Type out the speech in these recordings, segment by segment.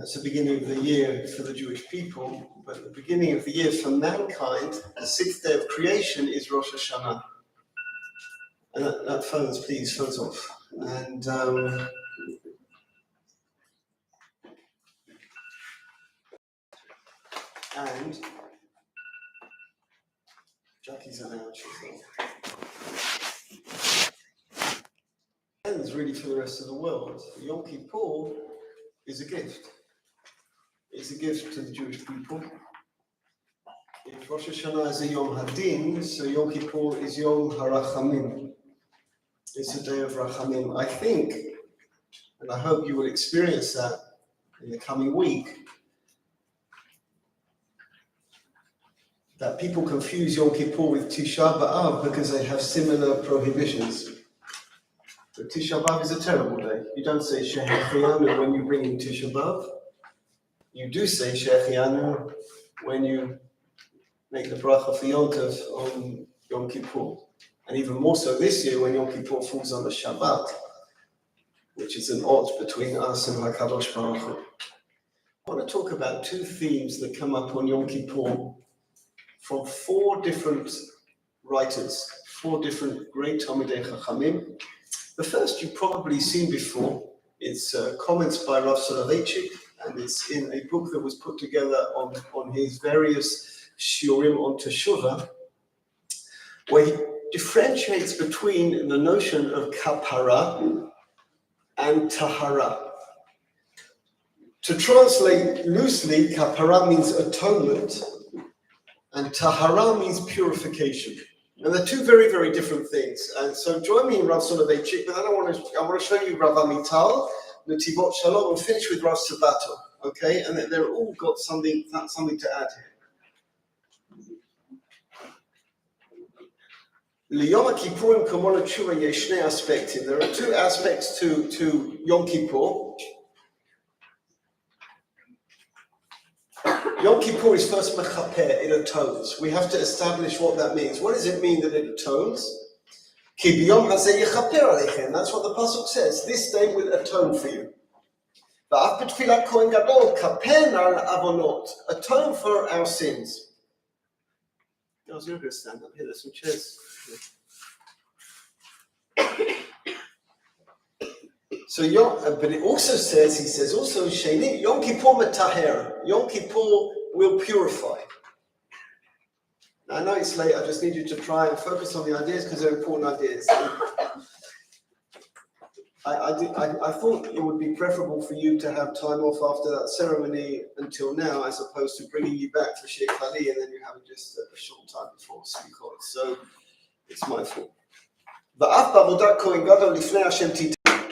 It's the beginning of the year for the Jewish people, but the beginning of the year for mankind, the sixth day of creation, is Rosh Hashanah. And that phones, please, phones off. And Jackie's allowed, she thinks. And it's really for the rest of the world. Yom Kippur is a gift. It's a gift to the Jewish people. If Rosh Hashanah is a Yom Hadin, so Yom Kippur is Yom HaRachamim. It's a day of Rachamim. I think, and I hope you will experience that in the coming week, that people confuse Yom Kippur with Tisha B'Av because they have similar prohibitions. But Tisha B'Av is a terrible day. You don't say Shehechianu when you bring in Tisha B'Av. You do say Shehechianu when you make the bracha for Yom Tov on Yom Kippur. And even more so this year when Yom Kippur falls on the Shabbat, which is an odd between us and HaKadosh Baruch Hu. I want to talk about two themes that come up on Yom Kippur from four different writers, four different great Talmidei Chachamim. The first you've probably seen before. It's comments by Rav Soloveitchik, and it's in a book that was put together on his various shiurim on Teshuvah, where he differentiates between the notion of kapara and tahara. To translate loosely, kapara means atonement, and tahara means purification. And they're two very, very different things. And so join me in Rav Soloveitchik, but then I want to show you Rav Amital, Netivot Shalom, and finish with Rav Sabato. Okay? And they're all got something to add here. Liyom HaKippurim Kamon HaTshuva yesh shnei aspektim. There are two aspects to Yom Kippur. Yom Kippur is first mechaper, it atones. We have to establish what that means. What does it mean that it atones? Ki biyom hazeh yechaper aleichem. That's what the pasuk says. This day will atone for you. Va'af b'tfilat kohen gadol kaper al avonot. Atone for our sins. I was going to stand up here. There's some chairs. So but it also says, he says also, Sheni, Yom Kippur metaher. Yom Kippur will purify. Now, I know it's late. I just need you to try and focus on the ideas because they're important ideas. I thought it would be preferable for you to have time off after that ceremony until now, as opposed to bringing you back for Shiur Klali and then you have just a short time before Sukkot. So it's my fault.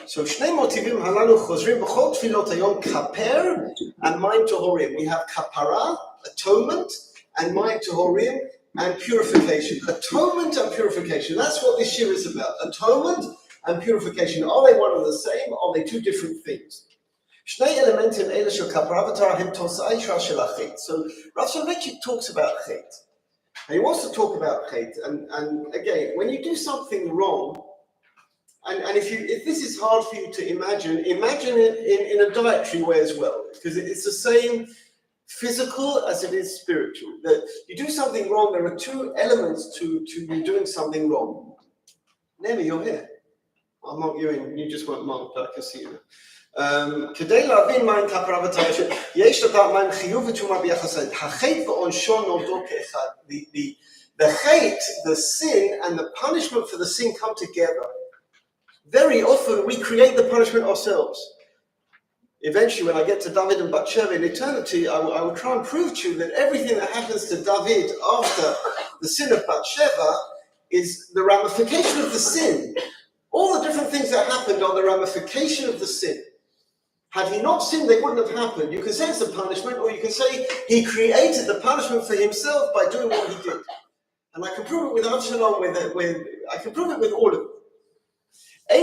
So Shnei motivim halalu chozrim b'chol tefilot hayom kaper and mayim tohorim. We have kapara, atonement, and mayim tohorim, and purification. Atonement and purification. That's what this year is about. Atonement and purification. Are they one and the same? Are they two different things? So Rav Soloveitchik talks about chet. And he wants to talk about chet. And again, when you do something wrong, and if this is hard for you to imagine it in a dietary way as well, because it's the same physical as it is spiritual. That you do something wrong, there are two elements to you doing something wrong. Nemi, you're here. I'll mark you in. You just won't mark, but I can see you. כדי להבין מהן כפרה וטהרה, יש לדעת מהן חיוב וטומאה ביחס. החטא ועונשו נולדו כאחד. The hate, the sin, and the punishment for the sin come together. Very often we create the punishment ourselves. Eventually, when I get to David and Bathsheba in eternity, I will try and prove to you that everything that happens to David after the sin of Bathsheba is the ramification of the sin. All the different things that happened are the ramification of the sin. Had he not sinned, they wouldn't have happened. You can say it's a punishment, or you can say he created the punishment for himself by doing what he did. And I can prove it with Avshalom, I can prove it with all of them. So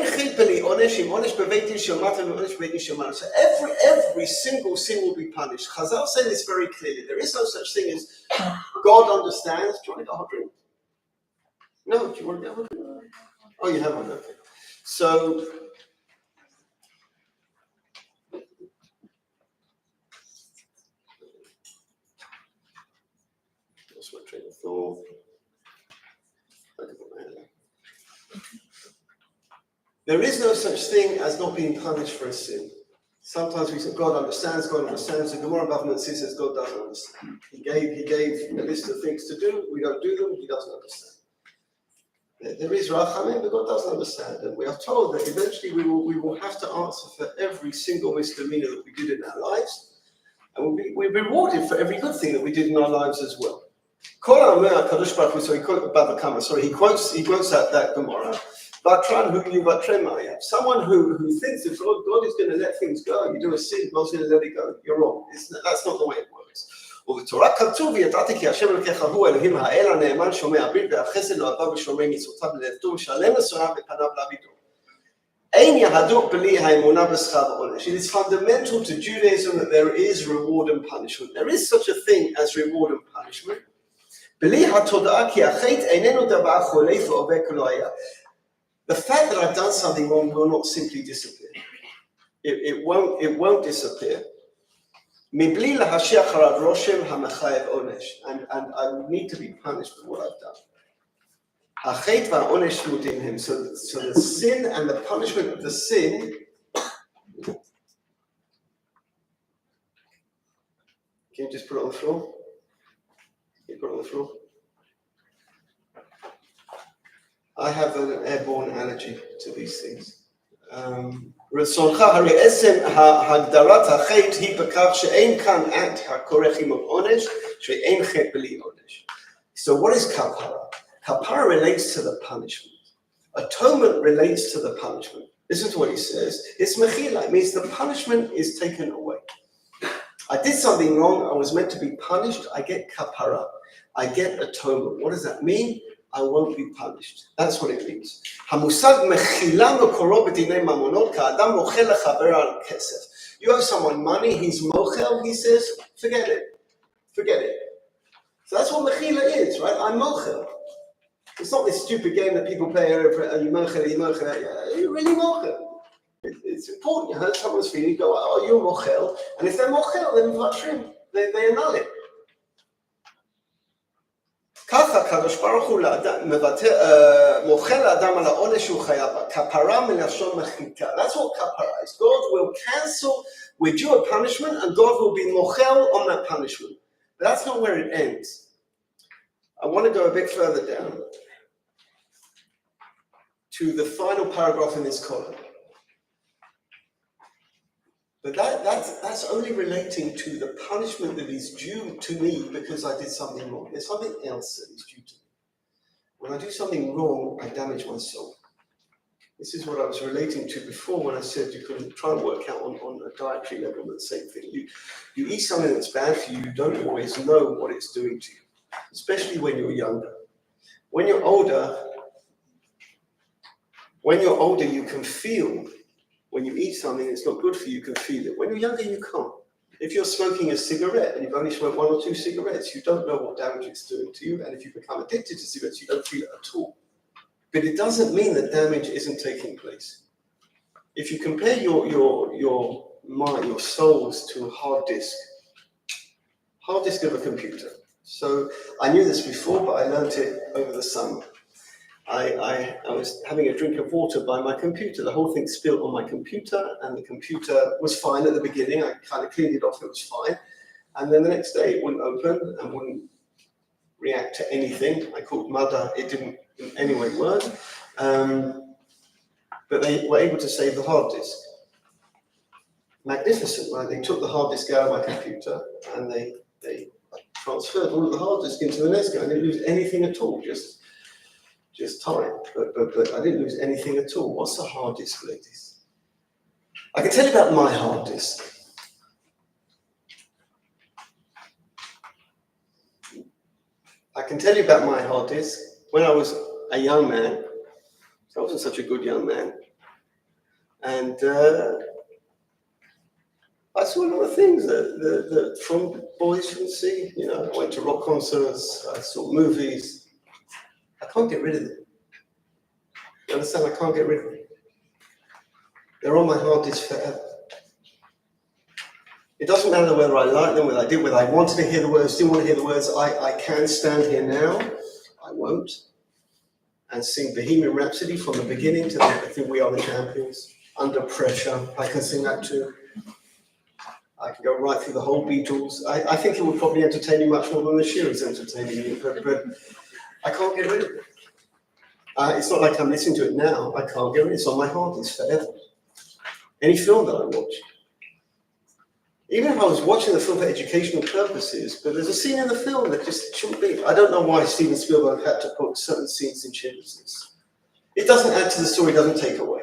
every single sin will be punished. Chazal say this very clearly. There is no such thing as God understands. Do you want to get a hot drink? No, do you want to get a hot drink? Oh, you have one, okay. So lost my train of thought. There is no such thing as not being punished for a sin. Sometimes we say God understands. The Gemara Bavna says God doesn't understand. He gave a list of things to do, we don't do them, he doesn't understand. There is Rachamim, but God doesn't understand. And we are told that eventually we will have to answer for every single misdemeanor that we did in our lives, and we'll be rewarded for every good thing that we did in our lives as well. He quotes that Gemara. Someone who thinks that God is going to let things go, you do a sin, God's going to let it go. You're wrong. That's not the way it works. ובתורה כתוב, ידעתי כי השם אלוקיך הוא אלוהים האל הנאמן שומע הברית והחסד לא עבר ושומר מצוותיו ולעבדו משלם מסוים בפניו לעבידו. אין יהדות בלי האמונה בשכר ועונש. It is fundamental to Judaism that there is reward and punishment. There is such a thing as reward and punishment. בלי התודעה כי החטא איננו דבר חולף ועובר כלא היה. The fact that I've done something wrong will not simply disappear. It won't disappear. מבלי להשיח עליו רושם המחייב עונש. And I need to be punished for what I've done. החטא והעונש צמודים הם. So the sin and the punishment of the sin. Can you just put it on the floor? Can you put it on the floor? I have an airborne allergy to these things. רצונך, הרי עצם הגדרת החטא היא בכך שאין כאן אקט הכורך עם עונש, שאין חטא בלי עונש. So what is kapara? Kapara relates to the punishment. Atonement relates to the punishment. Listen to what he says. It's mechila. It means the punishment is taken away. I did something wrong. I was meant to be punished. I get kapara. I get atonement. What does that mean? I won't be punished. That's what it means. המושג מחילה מקורו בדיני ממונות, כאדם מוחל לחבר על כסף. You owe someone money, he's mochel, he says, forget it. So that's what mechila is, right? I'm mochel. It's not this stupid game that people play over, are you mochel, you're really mochel. It's important. You hurt someone's feeling, you go, oh, you're mochel. And if they're mochel, then they annul it. ככה הקדוש ברוך הוא מוחל לאדם על העונש שהוא חייב, כפרה מלשון מחיקה. That's what kapara is. God will cancel with you a punishment and God will be mochel on that punishment. But that's not where it ends. I want to go a bit further down to the final paragraph in this column. But that's only relating to the punishment that is due to me because I did something wrong. There's something else that is due to me. When I do something wrong, I damage my soul. This is what I was relating to before when I said you can try and work out on a dietary level the same thing. You eat something that's bad for you, you don't always know what it's doing to you, especially when you're younger. When you're older, you can feel. When you eat something that's not good for you, you can feel it. When you're younger, you can't. If you're smoking a cigarette and you've only smoked 1 or 2 cigarettes, you don't know what damage it's doing to you. And if you become addicted to cigarettes, you don't feel it at all. But it doesn't mean that damage isn't taking place. If you compare your mind, your souls to a hard disk of a computer. So I knew this before, but I learned it over the summer. I was having a drink of water by my computer. The whole thing spilled on my computer, and the computer was fine at the beginning. I kind of cleaned it off, it was fine. And then the next day it wouldn't open and wouldn't react to anything. I called Mother, it didn't in any way work. But they were able to save the hard disk. Magnificent, right? They took the hard disk out of my computer and they transferred all of the hard disk into the next guy. I didn't lose anything at all, just time, but I didn't lose anything at all. What's a hard disk, ladies? I can tell you about my hard disk. When I was a young man, I wasn't such a good young man, and I saw a lot of things that from boys shouldn't see. You know, I went to rock concerts, I saw movies. I can't get rid of them. You understand? I can't get rid of them. They're on my hard disk forever. It doesn't matter whether I like them, whether I wanted to hear the words, didn't want to hear the words. I can stand here now. I won't. And sing Bohemian Rhapsody from the beginning to the end. I think We Are the Champions. Under Pressure. I can sing that too. I can go right through the whole Beatles. I think it would probably entertain you much more than the Shiur is entertaining you, but I can't get rid of it. It's not like I'm listening to it now. I can't get rid of it. It's on my heart. It's forever. Any film that I watch. Even if I was watching the film for educational purposes, but there's a scene in the film that just shouldn't be. I don't know why Steven Spielberg had to put certain scenes in Schindler's List. It doesn't add to the story, it doesn't take away.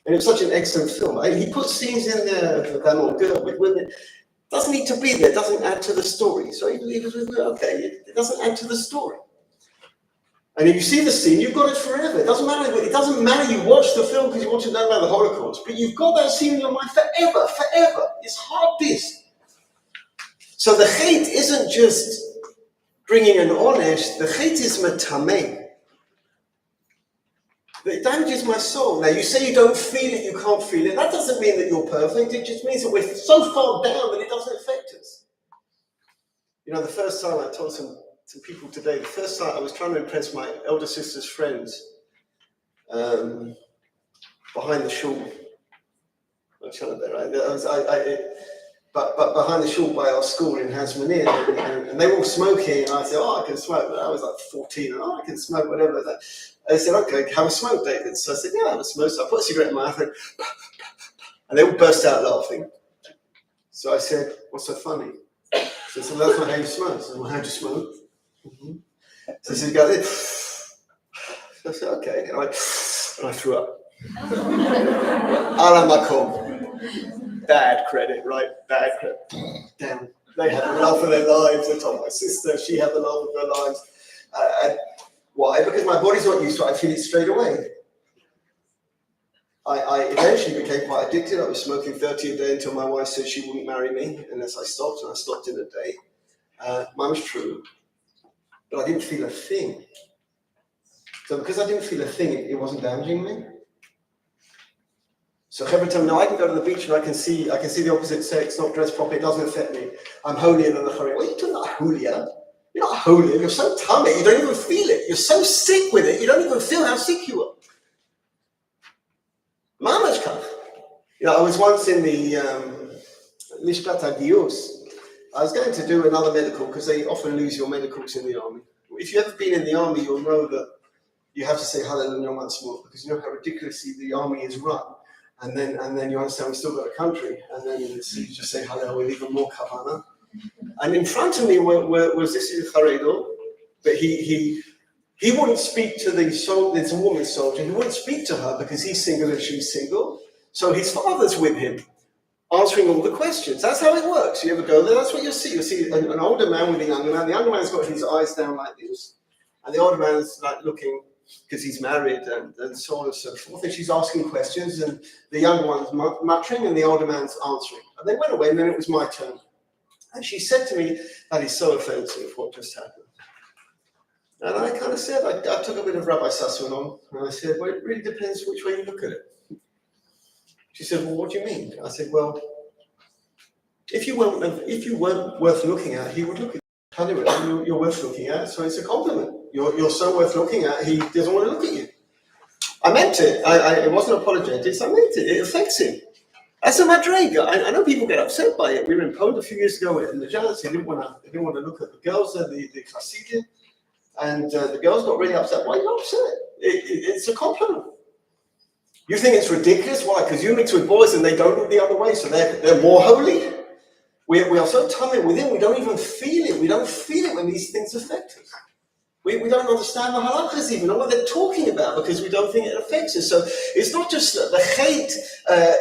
And it was such an excellent film. He put scenes in there for that little girl with women. Doesn't need to be there, doesn't add to the story. So he was okay, it doesn't add to the story. And if you see the scene, you've got it forever. It doesn't matter you watch the film because you want to know about the Holocaust, but you've got that scene in your mind forever. It's hard disk. So the hate isn't just bringing an onesh, the hate is metameh. It damages my soul. Now, you say you don't feel it, you can't feel it. That doesn't mean that you're perfect. It just means that we're so far down that it doesn't affect us. You know, the first time I told some people today, the first time I was trying to impress my elder sister's friends behind the shul. I'm trying to but behind the shul by our school in Hasmonean, and they were all smoking, and I said, I can smoke. But I was like 14, and I can smoke, whatever. They said, okay, have a smoke, David. So I said, yeah, have a smoke. So I put a cigarette in my mouth, and they all burst out laughing. So I said, what's so funny? So I said, well, that's not how you smoke. So I said, well, how do you smoke? Mm-hmm. So I said, go this. So I said, okay. And I threw up. Ala makom. Bad credit, right? Bad credit. Damn. They had the laugh of their lives. I told my sister, she had the laugh of her lives. And why? Because my body's not used to it. I feel it straight away. I eventually became quite addicted. I was smoking 30 a day until my wife said she wouldn't marry me unless I stopped, and I stopped in a day. Mine was true, but I didn't feel a thing. So because I didn't feel a thing, it wasn't damaging me. So HaBerachah, now I can go to the beach and I can see the opposite sex, not dressed properly, it doesn't affect me. I'm holier than the Harim. What are you talking about, holier? You're not holier, you're so tummy, you don't even feel it. You're so sick with it, you don't even feel how sick you are. Mamashkach. You know, I was once in the Mishpat HaGiyus. I was going to do another medical because they often lose your medicals in the army. If you've ever been in the army, you'll know that you have to say Hallel Yom Ha'atzmaut because you know how ridiculously the army is run. And then you understand we've still got a country. And then you just say Hallel with even more kavana. And in front of me was this Haredo, but he wouldn't speak to the soldier. There's a woman soldier. He wouldn't speak to her because he's single and she's single. So his father's with him, answering all the questions. That's how it works. You ever go there? That's what you'll see. You'll see an older man with a younger man. The younger man's got his eyes down like this, and the older man's like looking because he's married and so on and so forth. And she's asking questions, and the younger one's muttering, and the older man's answering. And they went away, and then it was my turn. And she said to me, "That is so offensive. What just happened?" And I kind of said, I took a bit of Rabbi Sassoon on, and I said, well, it really depends which way you look at it. She said, well, what do you mean? I said, well, if you weren't worth looking at, he would look at you. You're worth looking at, so it's a compliment. You're so worth looking at, he doesn't want to look at you. I meant it. It wasn't apologetics. I meant it. It affects him. That's a madrega. I know people get upset by it. We were in Poland a few years ago in the Jazz. They didn't want to look at the girls there, the Hasidim. And the girls got really upset. Why are you upset? It's a compliment. You think it's ridiculous? Why? Because you mix with boys and they don't look the other way, so they're more holy. We are so tummy within, we don't even feel it. We don't feel it when these things affect us. We don't understand the halachas even, or what they're talking about, because we don't think it affects us. So it's not just that the hate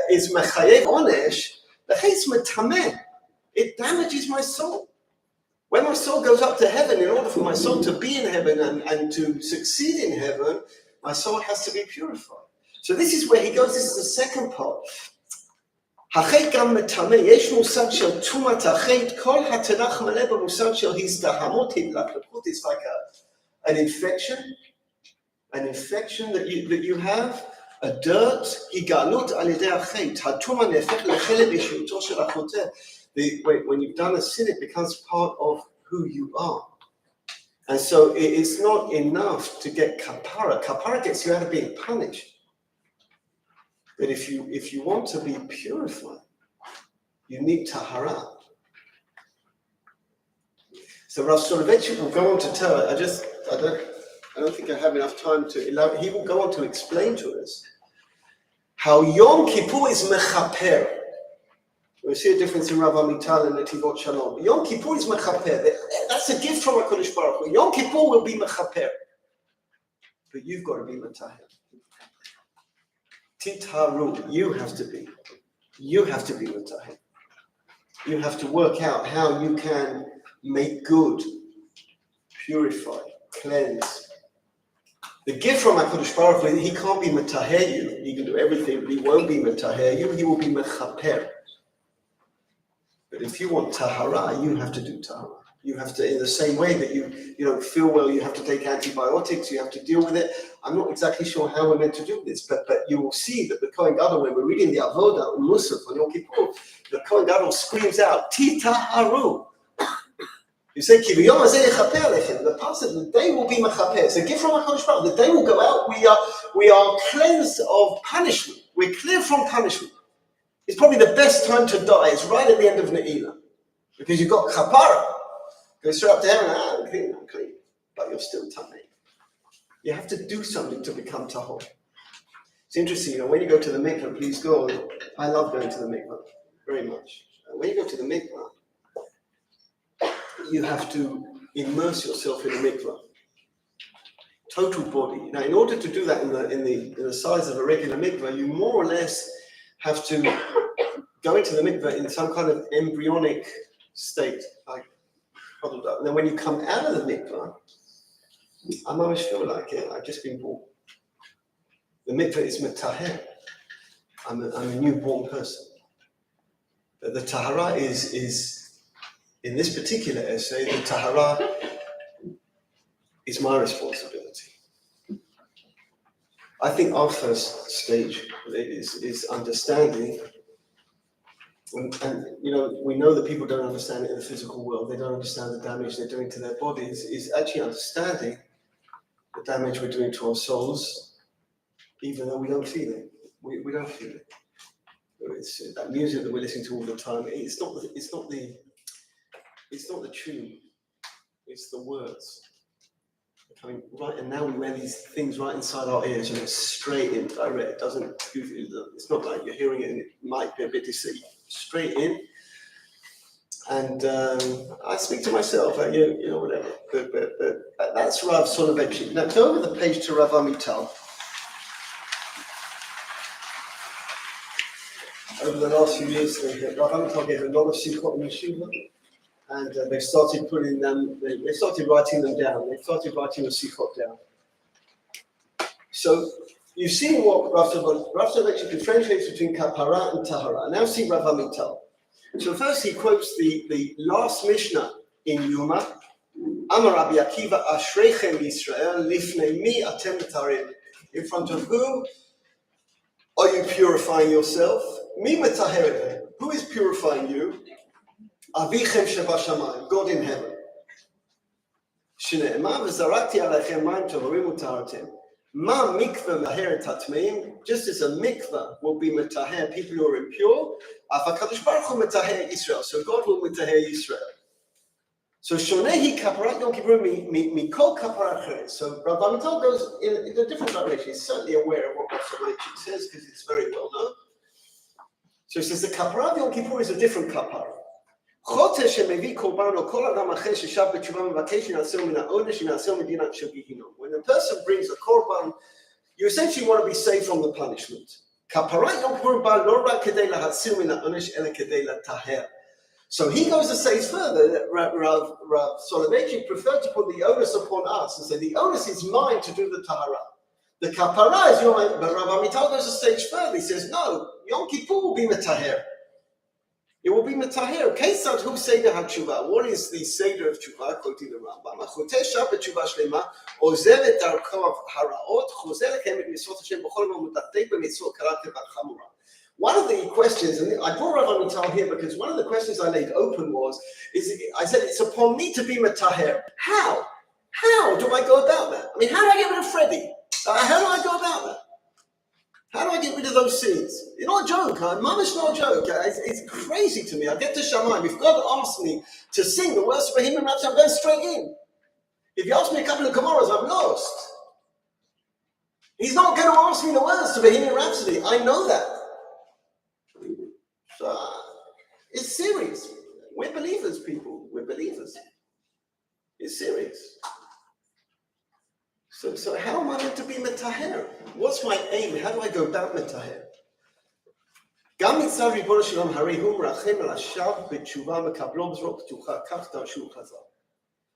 is mechayev onesh, the hate's metameh. It damages my soul. When my soul goes up to heaven, in order for my soul to be in heaven and to succeed in heaven, my soul has to be purified. So this is where he goes, this is the second part. Hachet gam metameh, yesh musag shel tumat hachet, kol hatanach maleh b'musag shel hizdahamot hidlakut. It's like an infection that you have A dirt, higalut al yedei achet, hatuma nehefech lechelek b'shuto shel achoteh. When you've done a sin, it becomes part of who you are. And so it's not enough to get kapara. Kapara gets you out of being punished. But if you want to be purified, you need tahara. So Rav Soloveitchik will go on to tell it. I don't think I have enough time to elaborate. He will go on to explain to us how Yom Kippur is mechaper. We see a difference in Rav Amital and Netivot Shalom. Yom Kippur is mechaper. That's a gift from HaKadosh Baruch Hu. Yom Kippur will be mechaper. But you've got to be metaher. Titharu, you have to be metaher. You have to work out how you can make good, purify, cleanse. The gift from HaKadosh Baruch Hu, he can't be metaher you. He can do everything, but he won't be metaher you. He will be mechaper. But if you want tahara, you have to do tahara. You have to, in the same way that you don't feel well, you have to take antibiotics, you have to deal with it. I'm not exactly sure how we're meant to do this, but you will see that the Kohen Gadol, when we're reading the Avodah, Musaf, on Yom Kippur, the Kohen Gadol screams out, Titaharu. You say, Kiviyom hazeh yechaper lechem. The passage, the day will be mechaper. It's a gift from HaKadosh Baruch Hu. The day will go out, we are cleansed of punishment. We're clear from punishment. It's probably the best time to die. It's right at the end of Ne'ilah. Because you've got kapara. Go straight up to heaven, I'm clean. But you're still tamei. You have to do something to become tahor. It's interesting, when you go to the mikveh, please go. I love going to the mikveh very much. When you go to the mikveh, you have to immerse yourself in the mikveh. Total body. Now, in order to do that in the size of a regular mikveh, you more or less have to go into the mikveh in some kind of embryonic state, like huddled up. And then when you come out of the mikveh, I always feel like it. I've just been born. The mikveh is metaher. I'm a newborn person. But the tahara is in this particular essay, the tahara is my responsibility. I think our first stage is understanding, and we know that people don't understand it in the physical world. They don't understand the damage they're doing to their bodies. Is actually understanding the damage we're doing to our souls, even though we don't feel it. We don't feel it. It's that music that we're listening to all the time. It's not the tune. It's the words. Coming right, and now we wear these things right inside our ears, and it's straight in, direct. It doesn't. It's not like you're hearing it, and it might be a bit deceiving. Straight in, and I speak to myself, whatever. But that's Rav Soloveitchik. Now go over the page to Rav Amital. Over the last few years, Rav Amital gave a lot of sikhot in yeshiva. And they started putting them, they started writing them down. They started writing the sikhot down. So you've seen what Rav Soloveitchik differentiates between kapara and tahara. Now see Rav Amital. So first he quotes the last Mishnah in Yuma. Amar Rabbi Akiva Ashreichem Yisrael lifnei mi atem metarim. In front of who are you purifying yourself? Mi metaherim. Who is purifying you? Avichem shebashamayim, God in heaven. Shne'emar v'zarakti aleichem mayim tovarim utaratem. Ma mikveh maheret hatmeim. Just as a mikveh will be metaher people who are impure, af HaKadosh Baruch Hu metaher Israel. So God will metaher Israel. So shonehi kaparat Yom Kippur mikol kaparat cheret. So Rav Amital goes in a different direction. He's certainly aware of what Rav Soloveitchik says because it's very well known. So he says the kaparat Yom Kippur is a different kapara. Chote shemevii korban or kol adam acher sheshav b'tshuva mevakesh yinaseu min ha'onesh yinaseu medinat shel Gehinnom. When a person brings a korban, you essentially want to be saved from the punishment. Kaparat Yom Kippur ba lo rak kedei lahatzil min ha'onesh ela kedei lataher. So he goes a stage further that Rav Soloveitchik preferred to put the onus upon us and say the onus is mine to do the tahara. The kapara is your, but Rav Amital goes a stage further. He says no, Yom Kippur will be metaher. It will be metaher. Kesad hu seder hatshuva. What is the seder of tshuva? Quoting the Rambam. Achoteh shabbat tshuva shlema. Ozer et darkov haraot. Chozer lekem et mitzvot Hashem b'chol yom u'datei b'mitzvot karat v'chamura. One of the questions, and I brought Rav Amital here because one of the questions I laid open I said it's upon me to be metaher. How? How do I go about that? I mean, how do I get rid of Freddie? How do I go about that? How do I get rid of those sins? It's not a joke, Mama's not a joke. It's crazy to me. I get to Shamayim. If God asks me to sing the words for him and Rhapsody, I'm going straight in. If he asks me a couple of Gemaras, I'm lost. He's not going to ask me the words to Bohemian Rhapsody. I know that. So, it's serious. We're believers, people. We're believers. It's serious. So how am I meant to be metaher? What's my aim? How do I go about metaher? גם מצד ריבונו של עולם, הרי הוא מרחם על השב בתשובה מקבלו בזרוע פתוחה, כך דרשו חז"ל.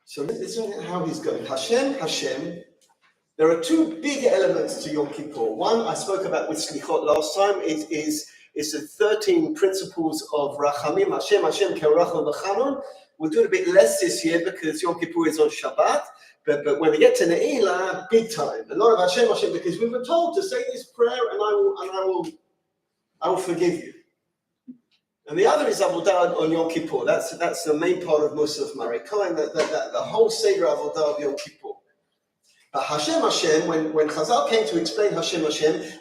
So this is how he's going. Hashem. There are two big elements to Yom Kippur. One I spoke about with Slichot last time. It's the 13 principles of Rachamim. Hashem Kerachon V'Chanon. We'll do it a bit less this year because Yom Kippur is on Shabbat. But when we get to Ne'ilah, big time. A lot of Hashem, because we were told to say this prayer, and I will forgive you. And the other is Avodah on Yom Kippur. That's the main part of Musaf Marikaim, the whole Seder Avodah of Yom Kippur. But Hashem, when Chazal came to explain Hashem,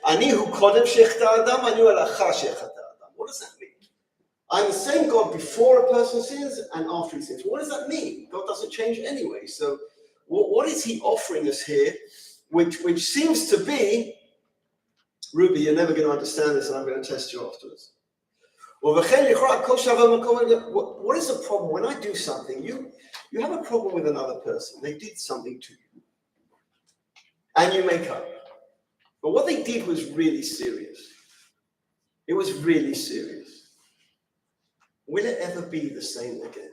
Ani hu kodem shechta adam, ani hu alacha shechta adam. What does that mean? I'm the same God before a person sins and after he sins. What does that mean? God doesn't change anyway. So what is he offering us here, which seems to be, Ruby, you're never going to understand this and I'm going to test you afterwards. What is the problem? When I do something, you have a problem with another person. They did something to you. And you make up. But what they did was really serious. It was really serious. Will it ever be the same again?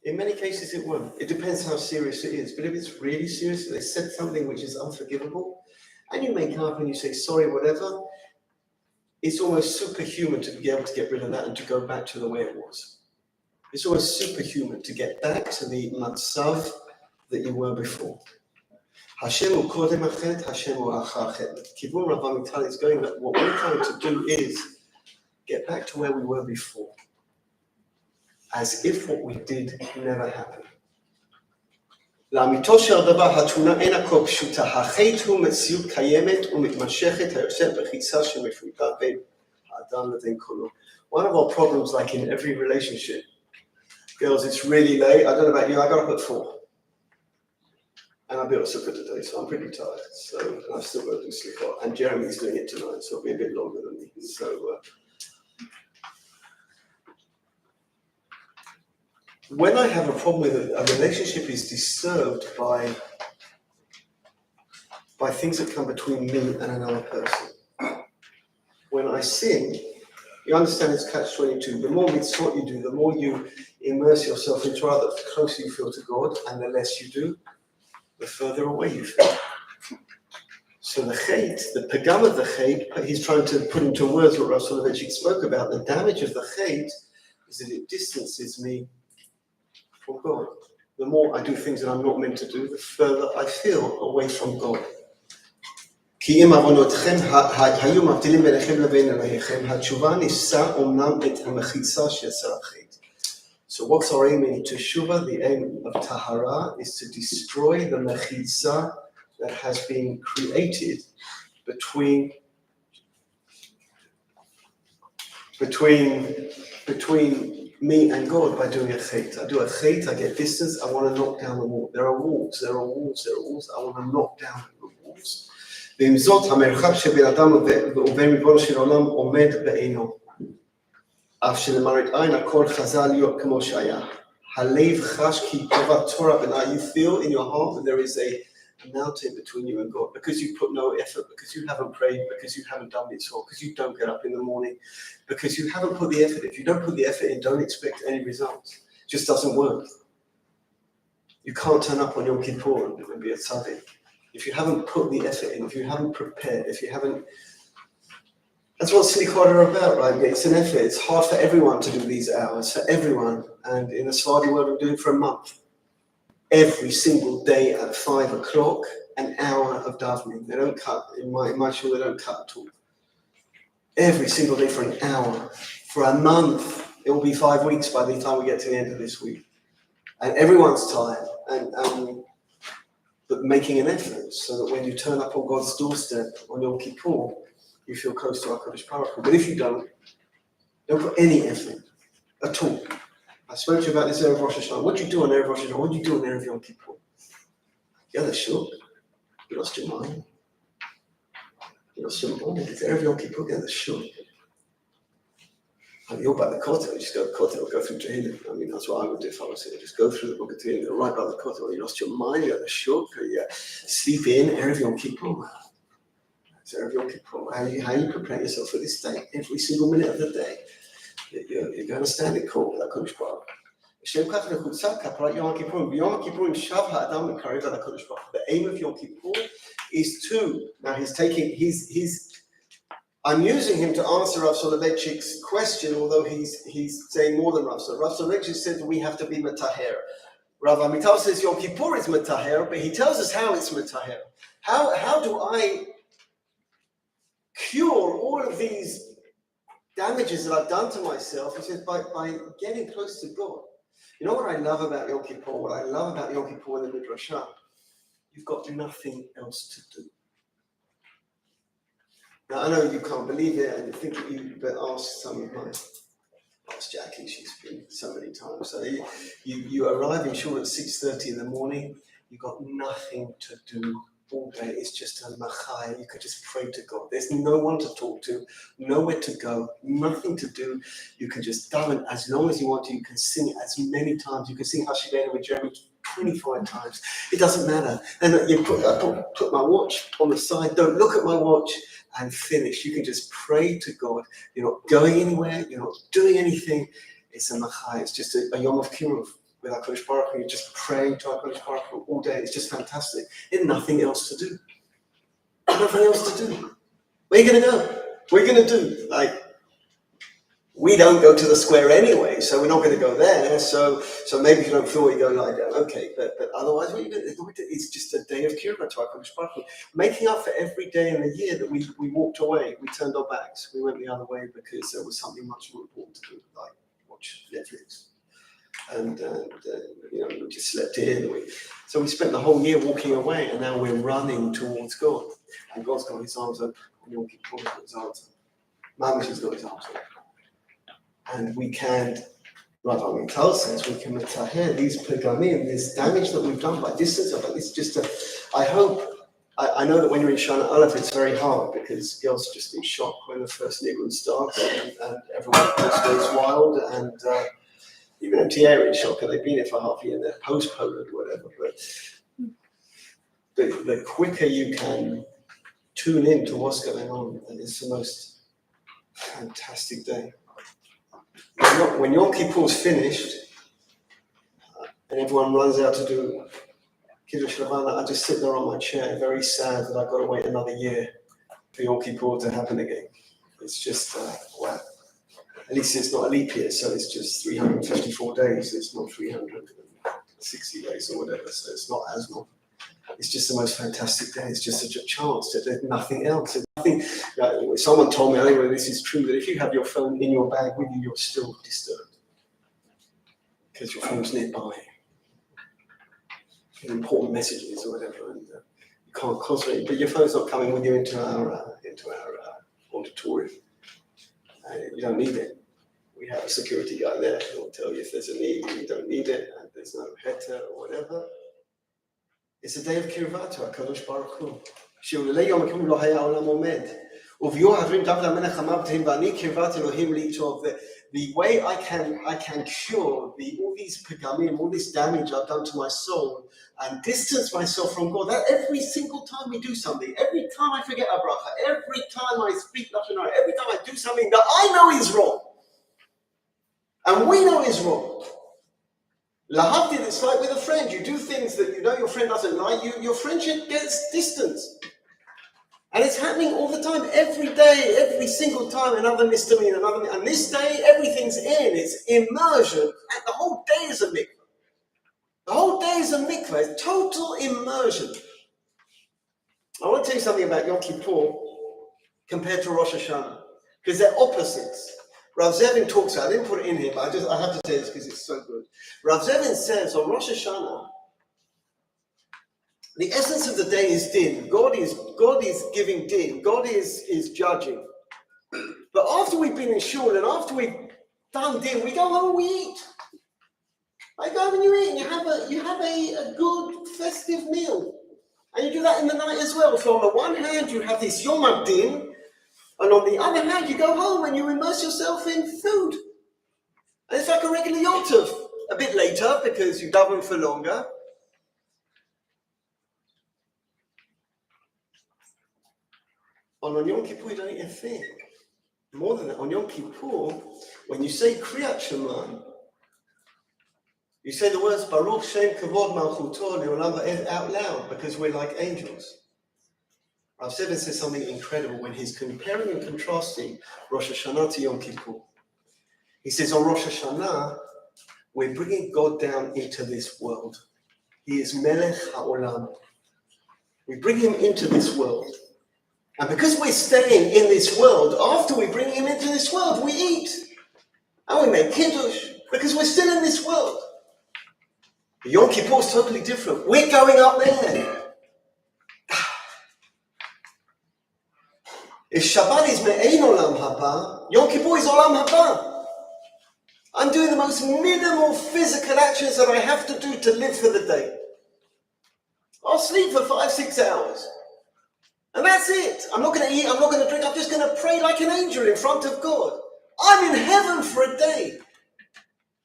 In many cases, it won't. It depends how serious it is. But if it's really serious, they said something which is unforgivable, and you make up and you say sorry, whatever, it's almost superhuman to be able to get rid of that and to go back to the way it was. It's almost superhuman to get back to the matzav that you were before. Hashem hu kodem achet, Hashem hu acha achet. Kivun Rav Amital is going that what we're trying to do is get back to where we were before. As if what we did never happened. לאמיתו של דבר, התמונה אינה כה פשוטה. החטא הוא מציאות קיימת ומתמשכת היוצאת בחיצה שמפרידה בין האדם לבין כולו. One of our problems, like in every relationship, girls, it's really late. I don't know about you, I got up at 4. And I'll be able to supper today, so I'm pretty tired. So I've still got to do sleep. And Jeremy's doing it tonight, so it'll be a bit longer than me. So when I have a problem with it, a relationship is disturbed by things that come between me and another person. When I sin, you understand it's catch-22. The more mitzvot you do, the more you immerse yourself into others, the closer you feel to God, and the less you do, the further away you feel. So the chait, the pagam of the chait, he's trying to put into words what Rav Soloveitchik spoke about. The damage of the chait is that it distances me from God. The more I do things that I'm not meant to do, the further I feel away from God. כי אם עוונותיכם היו מבדילים ביניכם לבין אלוהיכם, התשובה נישאה אומנם את המחיצה שיצר החטא. So what's our aim in Teshuvah? The aim of Tahara is to destroy the mechitza that has been created between me and God by doing a chait. I do a chait, I get distance, I want to knock down the wall. There are walls, I want to knock down the walls. ועם זאת, המרחק שבין אדם ובין ריבונו של עולם עומד בעינו. אף שלמראית עין הכל חזר להיות כמו שהיה. הלב חש כי טובת תורה בעיניי. You feel in your heart that there is a mountain between you and God because you put no effort, because you haven't prayed, because you haven't done mitzvah, because you don't get up in the morning, because you haven't put the effort. If you don't put the effort in, don't expect any results. It just doesn't work. You can't turn up on Yom Kippur and be a tzaddik. If you haven't put the effort in, if you haven't prepared, if you haven't That's what slichot are about, right? It's an effort. It's hard for everyone to do these hours, for everyone. And in the Sephardi world, we're doing it for a month. Every single day at 5 o'clock, an hour of davening. They don't cut. In my shul, they don't cut at all. Every single day for an hour. For a month. It will be 5 weeks by the time we get to the end of this week. And everyone's tired. But making an effort so that when you turn up on God's doorstep on Yom Kippur, you feel close to HaKadosh Baruch Hu. But if you don't put any effort at all. I spoke to you about this Erev Rosh Hashanah. What do you do on Erev Rosh Hashanah? What do you do on Erev Yom Kippur? Yeah, that's sure. You lost your mind. You lost your mind. It's Erev Yom Kippur, yeah, that's sure. I mean, you're by the Kotel, you just go to the Kotel, go through Tehillim. I mean, that's what I would do if I was here. Just go through the book of Tehillim, go right by the Kotel. You lost your mind, you got the shuk, you sleep in, Erev Yom Kippur. It's Erev Yom Kippur. How you prepare yourself for this day, every single minute of the day. You're going to stand in court with HaKadosh Baruch Hu. The aim of Yom Kippur is to, now I'm using him to answer Rav Soloveitchik's question, although he's saying more than Rav Soloveitchik. Rav Soloveitchik said we have to be metaher. Rav Amital says Yom Kippur is metaher, but he tells us how it's metaher. How do I cure all of these damages that I've done to myself? He says by getting close to God. You know what I love about Yom Kippur? What I love about Yom Kippur in the Midrashah? You've got nothing else to do. Now, I know you can't believe it, and you think you better ask ask Jackie, she's been so many times. So you arrive in shul at 6:30 in the morning, you've got nothing to do all day. It's just a machai. You could just pray to God. There's no one to talk to, nowhere to go, nothing to do. You can just daven as long as you want to. You can sing as many times. You can sing Hashivenu with Jeremy 25 times. It doesn't matter. And I put my watch on the side. Don't look at my watch. And finish. You can just pray to God. You're not going anywhere. You're not doing anything. It's a machai. It's just a Yom of Kiruv with HaKadosh Baruch Hu. You're just praying to HaKadosh Baruch Hu all day. It's just fantastic. There's nothing else to do. Nothing else to do. Where are you going to go? What are you going to do? We don't go to the square anyway, so we're not going to go there. So maybe if you don't feel it, you go lie down. Okay, but otherwise, what are you going to do? It's just a day of Kiruv to HaKadosh Baruch Hu. Making up for every day in the year that we walked away, we turned our backs, we went the other way because there was something much more important to do, like watch Netflix. And we just slept in. So we spent the whole year walking away, and now we're running towards God. And God's got his arms open, and Yom Kippur's got his arms open. Mamish has got his arms open. And we can, Rav Amital says, we can metaher these pegamim, this damage that we've done by distance. It's just I know that when you're in Shana Aleph, it's very hard because girls are just in shock when the first nigun starts and everyone else goes wild, and even MTA are in shock, and they've been here for half a year, and they're post-Poland or whatever. But the quicker you can tune in to what's going on, it's the most fantastic day. When Yom Kippur's finished and everyone runs out to do Kiddush Levana, I just sit there on my chair, very sad that I've got to wait another year for Yom Kippur to happen again. It's just, wow. At least it's not a leap year, so it's just 354 days. It's not 360 days or whatever, so it's not as long. It's just the most fantastic day. It's just such a chance. There's nothing else. There's nothing. Someone told me, I think this is true, that if you have your phone in your bag with you, you're still disturbed because your phone's nearby. Important messages or whatever, and you can't concentrate. But your phone's not coming with you into our auditorium. You don't need it. We have a security guy there who will tell you if there's a need. You don't need it, and there's no heter or whatever. It's a day of Kirvat to HaKadosh Baruch Hu. Shiur Yom Kippur lo haya olam omed. Uviyu havrim dav lamelech hamav tehim v'ani kirvat Elohim li'tov. The way I can cure all these pegamim, all this damage I've done to my soul, and distance myself from God. That every single time we do something, every time I forget HaBerachah, every time I speak Lashon Hara, every time I do something that I know is wrong, and we know is wrong. Lahavdil, it's like with a friend. You do things that you know your friend doesn't like. Your friendship gets distance. And it's happening all the time, every day, every single time, another misdemeanor, and this day, everything's in, it's immersion, and the whole day is a mikveh. The whole day is a mikveh, it's total immersion. I want to tell you something about Yom Kippur compared to Rosh Hashanah, because they're opposites. Rav Zevin talks about, I didn't put it in here, but I have to tell you this because it's so good. Rav Zevin says on Rosh Hashanah, the essence of the day is din. God is giving din. God is judging. But after we've been in shul and after we've done din, we go home and we eat. I go home and you eat, and you have a good festive meal. And you do that in the night as well. So on the one hand, you have this Yom HaDin, and on the other hand, you go home and you immerse yourself in food. And it's like a regular Yom Tov. A bit later, because you daven for longer. On Yom Kippur, you don't eat a thing. More than that, on Yom Kippur, when you say Kriyat Shema, you say the words Baruch Shem Kavod Malchuto Le'olam Va'ed out loud because we're like angels. Rav Zevin says something incredible when he's comparing and contrasting Rosh Hashanah to Yom Kippur. He says on Rosh Hashanah, we're bringing God down into this world. He is Melech HaOlam. We bring him into this world. And because we're staying in this world, after we bring him into this world, we eat. And we make kiddush, because we're still in this world. The Yom Kippur is totally different. We're going up there. If Shabbat is me'ein olam haba, Yom Kippur is olam haba. I'm doing the most minimal physical actions that I have to do to live for the day. I'll sleep for 5-6 hours. And that's it. I'm not going to eat, I'm not going to drink, I'm just going to pray like an angel in front of God. I'm in heaven for a day.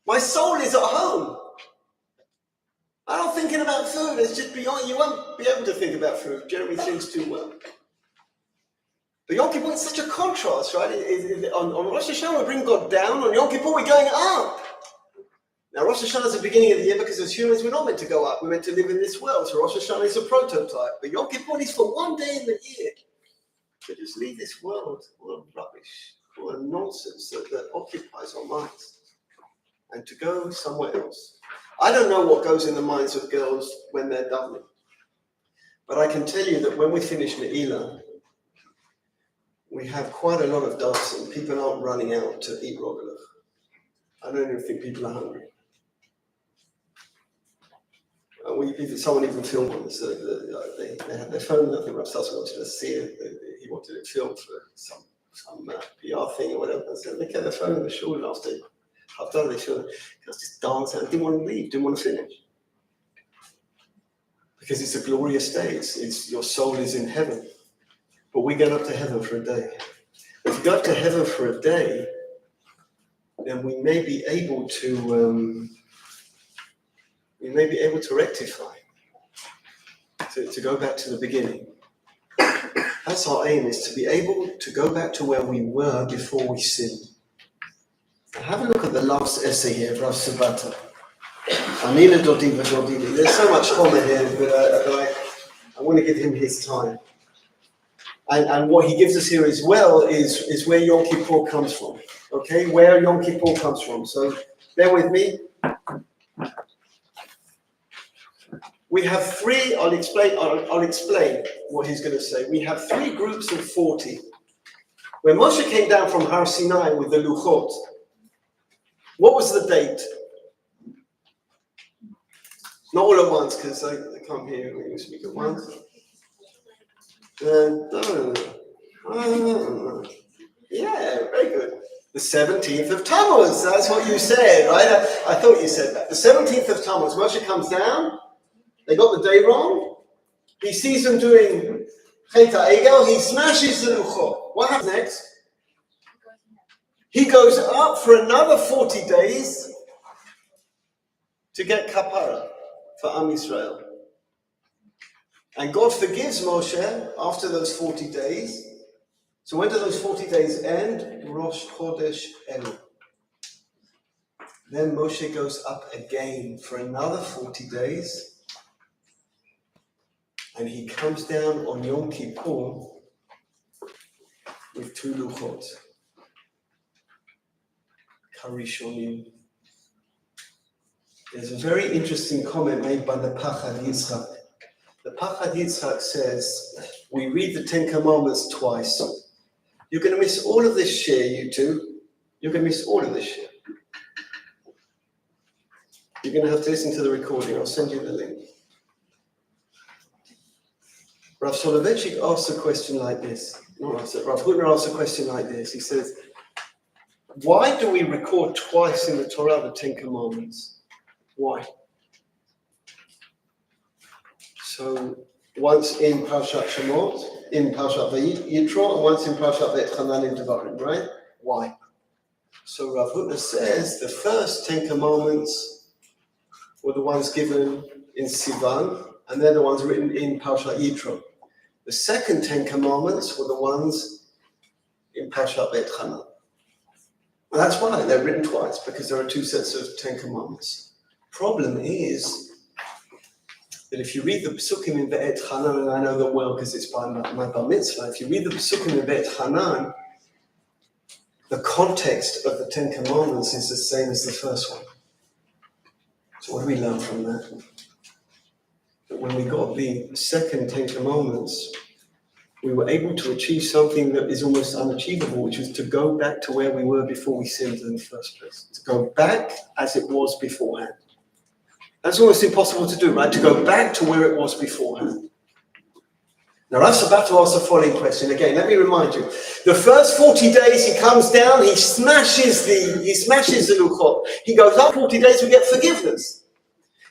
My soul is at home. I'm not thinking about food. It's just beyond, you won't be able to think about food. Jeremy thinks too well. But Yom Kippur is such a contrast, right? On Rosh Hashanah, we bring God down. On Yom Kippur, we're going up. Now, Rosh Hashanah is the beginning of the year because as humans, we're not meant to go up. We're meant to live in this world. So Rosh Hashanah is a prototype. But Yom Kippur is for one day in the year. To just leave this world full of rubbish, full of nonsense that occupies our minds. And to go somewhere else. I don't know what goes in the minds of girls when they're davening. But I can tell you that when we finish Ne'ilah, we have quite a lot of dancing. People aren't running out to eat rogalach. I don't even think people are hungry. Someone even filmed one. So they had their phone. I think Rav Sasson wanted to see it. He wanted it filmed for some PR thing or whatever. So they kept their phone in the shul last day. I've done this show. Just dance and didn't want to leave, didn't want to finish. Because it's a glorious day. It's your soul is in heaven. But we go up to heaven for a day. If we go up to heaven for a day, then we may be able to rectify, to go back to the beginning. That's our aim, is to be able to go back to where we were before we sinned. Now have a look at the last essay here of Rav Sabata. Anila Dodi V'Dodili. There's so much comment here, but I want to give him his time. And what he gives us here as well is where Yom Kippur comes from. Okay, where Yom Kippur comes from. So bear with me. We have three, I'll explain what he's going to say. We have 3 groups of 40. When Moshe came down from Har Sinai with the Luchot, what was the date? Not all at once, because I can't hear you when you speak at once. Yeah, very good. The 17th of Tammuz, that's what you said, right? I thought you said that. The 17th of Tammuz, Moshe comes down, they got the day wrong, he sees them doing Chet HaEgel, he smashes the Luchot. What happens next? He goes up for another 40 days to get kapara for Am Yisrael. And God forgives Moshe after those 40 days. So when do those 40 days end? Rosh Chodesh Elul. Then Moshe goes up again for another 40 days. And he comes down on Yom Kippur with 2 luchot. Karishonim. There's a very interesting comment made by the Pachad Yitzchak. The Pachad Yitzchak says, we read the 10 Commandments twice. You're going to miss all of this share, you two. You're going to miss all of this share. You're going to have to listen to the recording. I'll send you the link. Rav Soloveitchik asks a question like this. Rav Hutner asks a question like this. He says, why do we record twice in the Torah the 10 Commandments? Why? So once in Parashat Shemot, in Parashat Yitro, and once in Parashat Veit Chanan in Devarim, right? Why? So Rav Hutner says the first 10 Commandments were the ones given in Sivan, and they're the ones written in Parashat Yitro. The second 10 Commandments were the ones in Parashat Veit Chanan. And that's why they're written twice, because there are 2 sets of 10 Commandments. Problem is that if you read the Pesukim in Veit Chanan, and I know them well because it's by my bar mitzvah, if you read the Pesukim in Veit Chanan, the context of the 10 Commandments is the same as the first one. So what do we learn from that? That when we got the second 10 Commandments, we were able to achieve something that is almost unachievable, which was to go back to where we were before we sinned in the first place. To go back as it was beforehand. That's almost impossible to do, right? To go back to where it was beforehand. Now, Rav Sabato asks the following question. Again, let me remind you. The first 40 days he comes down, he smashes the luchot. He goes up 40 days, we get forgiveness.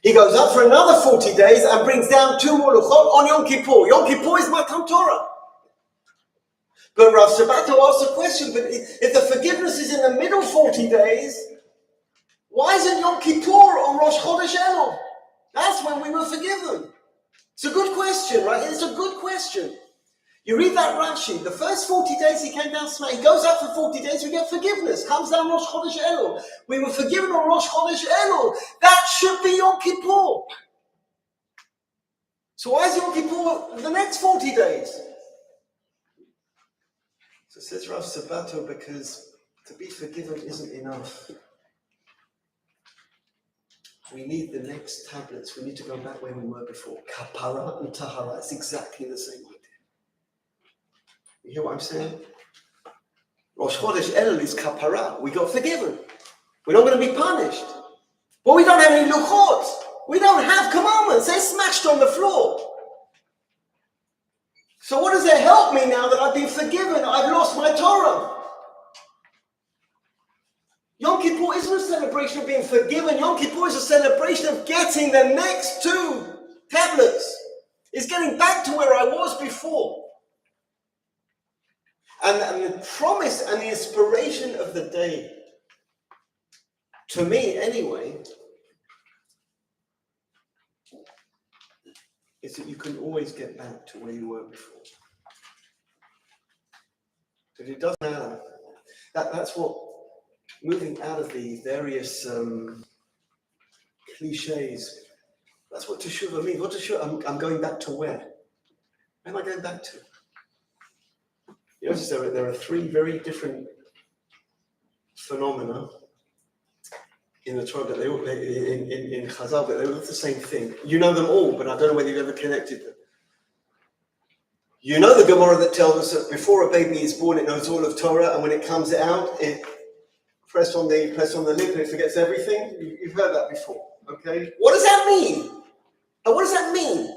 He goes up for another 40 days and brings down 2 more luchot on Yom Kippur. Yom Kippur is Matan Torah. But Rav Sabato asks a question, but if the forgiveness is in the middle 40 days, why isn't Yom Kippur on Rosh Chodesh Elul? That's when we were forgiven. It's a good question, right? It's a good question. You read that Rashi, the first 40 days he came down smack. He goes up for 40 days, we get forgiveness. Comes down Rosh Chodesh Elul. We were forgiven on Rosh Chodesh Elul. That should be Yom Kippur. So why is Yom Kippur the next 40 days? So says Rav Sabato, because to be forgiven isn't enough. We need the next tablets. We need to go back where we were before. Kapara and Tahara. It's exactly the same idea. You hear what I'm saying? Rosh Chodesh Elul is Kapara. We got forgiven. We're not going to be punished. But we don't have any luchot. We don't have commandments. They're smashed on the floor. So what does it help me now that I've been forgiven? I've lost my Torah. Yom Kippur isn't a celebration of being forgiven. Yom Kippur is a celebration of getting the next 2 tablets. It's getting back to where I was before. And the promise and the inspiration of the day, to me anyway, is that you can always get back to where you were before. But it doesn't matter. That's what, moving out of the various cliches, that's what teshuvah means. What teshuvah? I'm going back to where? Where am I going back to? You notice there are 3 very different phenomena in the Torah, but in Chazal, but they're all the same thing. You know them all, but I don't know whether you've ever connected them. You know the Gemara that tells us that before a baby is born, it knows all of Torah, and when it comes out, it press on the lip and it forgets everything. You've heard that before, okay? What does that mean? And what does that mean?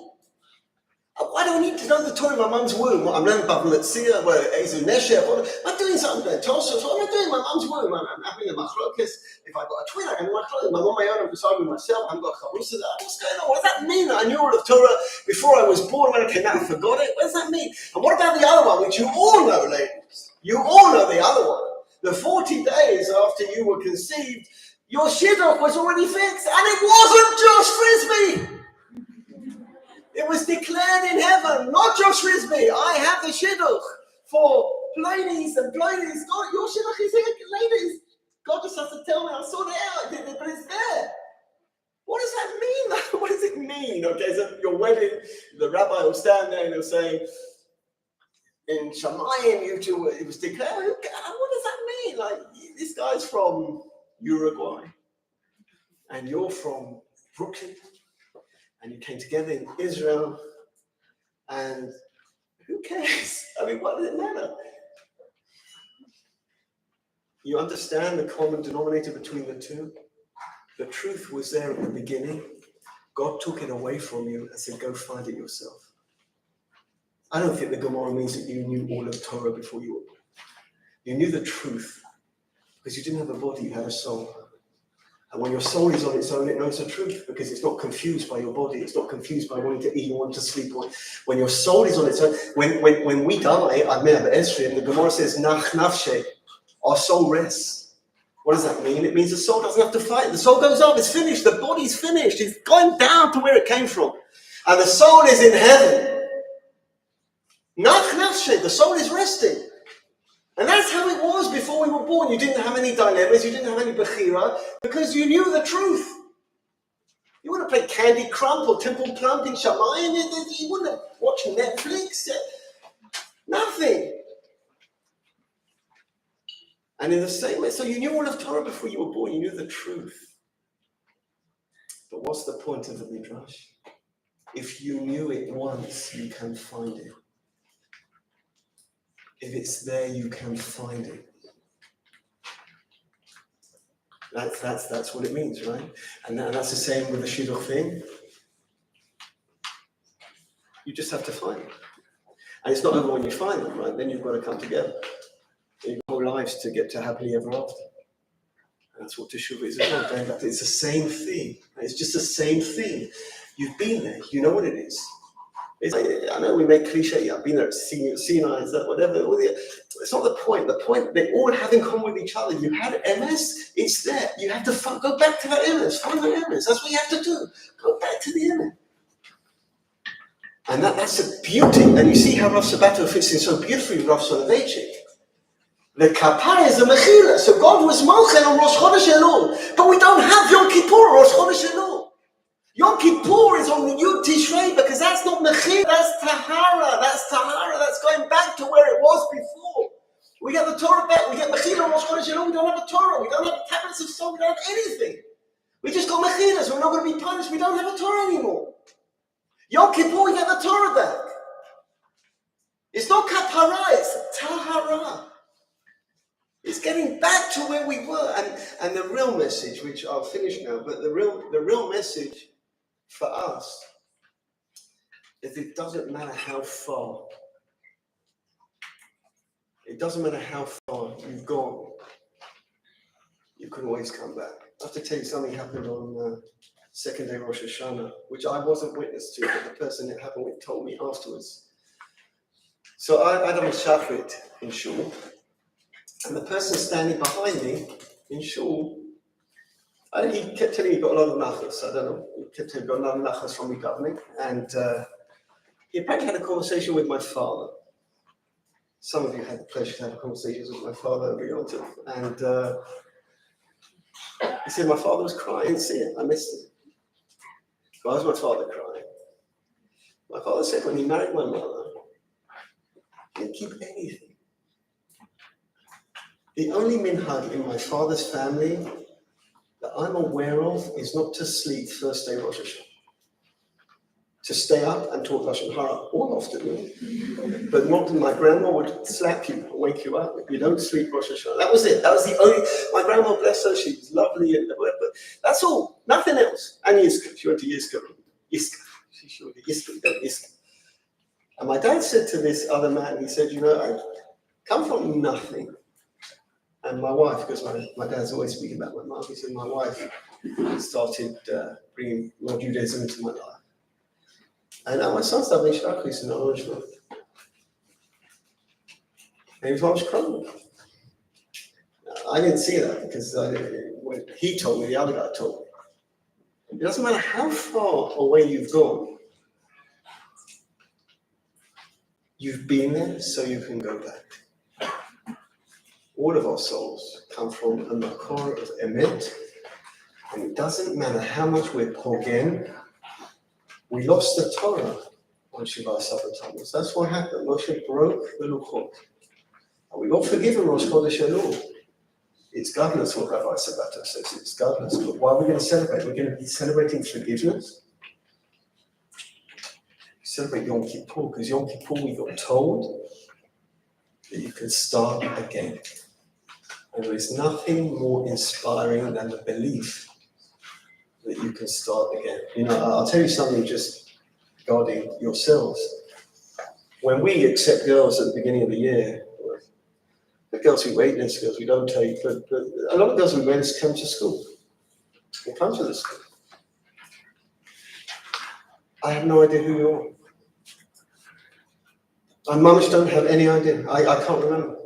Why do I need to know the Torah in my mum's womb? I'm learning about Letzia, Ezu Nesher. I'm doing something there. Tosha. What am I doing in my mum's womb? I'm having a machlokes. If I've got a twin, I can do machlokes. I'm on my own. I'm deciding myself. I haven't got a charusa. What's going on? What does that mean? I knew all of Torah before I was born. When I came out, I forgot it. What does that mean? And what about the other one, which you all know, ladies? You all know the other one. The 40 days after you were conceived, your shidduch was already fixed. And it wasn't Josh Frisbee. It was declared in heaven, not Josh Frisbee. I have the shidduch for ladies and ladies. God, your shidduch is here, ladies. God just has to tell me, I saw it out, but it's there. What does that mean? What does it mean? Okay, so your wedding, the rabbi will stand there and he'll say, in Shamayim, it was declared, what does that mean? Like, this guy's from Uruguay, and you're from Brooklyn, and you came together in Israel, and who cares? I mean, what does it matter? You understand the common denominator between the two? The truth was there at the beginning. God took it away from you and said, go find it yourself. I don't think the Gemara means that you knew all of Torah before you were born. You knew the truth because you didn't have a body, you had a soul. And when your soul is on its own, it knows the truth because it's not confused by your body. It's not confused by wanting to eat, wanting to sleep. When your soul is on its own, when we die, I may have Esri, and the Gemara says, Nach nafshe, our soul rests. What does that mean? It means the soul doesn't have to fight. The soul goes up, it's finished, the body's finished, it's going down to where it came from. And the soul is in heaven. Nach nafshe, the soul is resting. And that's how it was before we were born. You didn't have any dilemmas, you didn't have any bechira, because you knew the truth. You wouldn't play Candy Crump or Temple Plump in Shamayim, you wouldn't have watched Netflix, nothing. And in the same way, so you knew all of Torah before you were born, you knew the truth. But what's the point of the Midrash? If you knew it once, you can find it. If it's there, you can find it. That's what it means, right? And that's the same with the Shiur thing. You just have to find it. And it's not over when you find them, right? Then you've got to come together. Your whole lives to get to happily ever after. And that's what Teshuvah is about. It's the same thing. It's just the same thing. You've been there. You know what it is. I know we make cliche, I've been there at Sinai, whatever. It's not the point. The point, they all have in common with each other. You had MS, it's there. You have to go back to that MS, find the MS. That's what you have to do. Go back to the MS. And that's a beauty. And you see how Rav Sabato fits in so beautifully with Rav Soloveitchik. The kapara is a mechila. So God was Malchen on Rosh Chodesh Elul. But we don't have Yom Kippur on Rosh Chodesh Elul. Yom Kippur is on the Yud Tishrei because that's not mechila, that's tahara. That's going back to where it was before. We get the Torah back, we get mechila on Rosh Chodesh Elul, we don't have a Torah, we don't have tablets of stone, we don't have anything. We just got mechila, so we're not going to be punished, we don't have a Torah anymore. Yom Kippur, we get the Torah back. It's not kapara, it's tahara. It's getting back to where we were. And the real message, which I'll finish now, but the real message for us is it doesn't matter how far. It doesn't matter how far you've gone. You can always come back. I have to tell you something happened on second day Rosh Hashanah, which I wasn't witness to, but the person it happened with told me afterwards. So I done a shachrit in Shul, and the person standing behind me in Shul, he kept telling me he got a lot of nachas. I don't know. He kept telling me he got a lot of nachas from the government. And he apparently had a conversation with my father. Some of you had the pleasure to have conversations with my father over yonder. And he said my father was crying. I didn't see it. I missed it. Why was my father crying? My father said when he married my mother, he didn't keep anything. The only minhag in my father's family that I'm aware of is not to sleep first day Rosh Hashanah. To stay up and talk Lashon Hara all afternoon. But not my grandma would slap you and wake you up if you don't sleep Rosh Hashanah. That was it. That was the only, my grandma, bless her, she was lovely and whatever. But that's all, nothing else. And Yizka, she went to Yizka. She sure did. Yizka. And my dad said to this other man, he said, I come from nothing. And my wife, because my dad's always speaking about my mom, he said my wife started bringing more Judaism into my life. And now my son started being shachris in the Orange Month. And he was crying. I didn't see that because when he told me, the other guy told me. It doesn't matter how far away you've gone, you've been there so you can go back. All of our souls come from a makor of emet, and it doesn't matter how much we're pogen. We lost the Torah, on Shiva Sabbath. That's what happened. Moshe broke the Luchot. And we got forgiven Rosh Chodesh Elul. It's godless what Rabbi Sabato says. It's godless. But why are we going to celebrate? We're going to be celebrating forgiveness. Celebrate Yom Kippur, because Yom Kippur we got told that you can start again. And there is nothing more inspiring than the belief that you can start again. You know, I'll tell you something just regarding yourselves. When we accept girls at the beginning of the year, the girls we waitlist, girls we don't take, but a lot of girls we waitlist come to school. They come to the school. I have no idea who you are. And mums don't have any idea. I can't remember.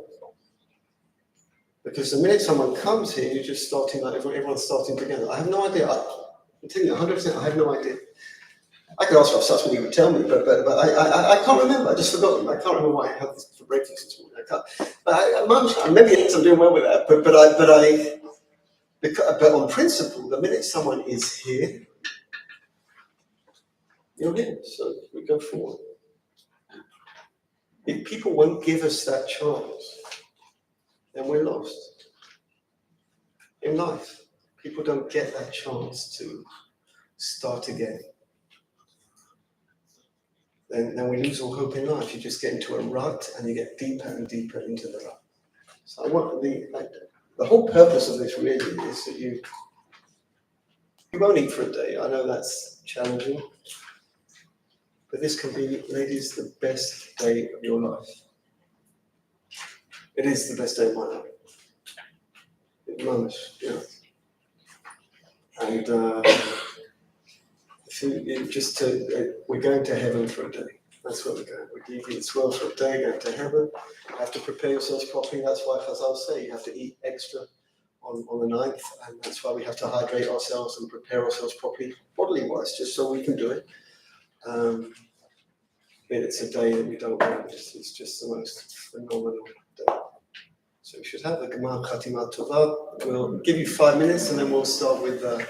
Because the minute someone comes here, you're just starting like everyone's starting together. I have no idea. I'm telling you 100%, I have no idea. I could ask Ross, that's what he would tell me, but I can't remember. I just forgot. I can't remember why I had this for breakfast this morning. I can't. But maybe I'm doing well with that. But on principle, the minute someone is here, you're here. So we go forward. If people won't give us that chance, then we're lost. In life, people don't get that chance to start again. Then we lose all hope in life. You just get into a rut and you get deeper and deeper into the rut. So I want the whole purpose of this really is that you won't eat for a day. I know that's challenging. But this can be, ladies, the best day of your life. It is the best day of my life. Yeah. And we're going to heaven for a day. That's where we're going. We're leaving this world for a day, going to heaven. You have to prepare yourselves properly. That's why Chazal say you have to eat extra on the 9th, and that's why we have to hydrate ourselves and prepare ourselves properly, bodily-wise, just so we can do it. It's a day that we don't want. It's just the most phenomenal day. So we should have a Gemar Chatima Tova. We'll give you 5 minutes and then we'll start with the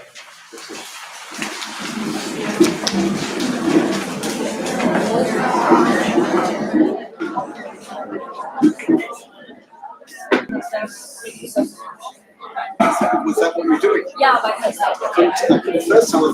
Was that what you're doing? Yeah, but I couldn't first time I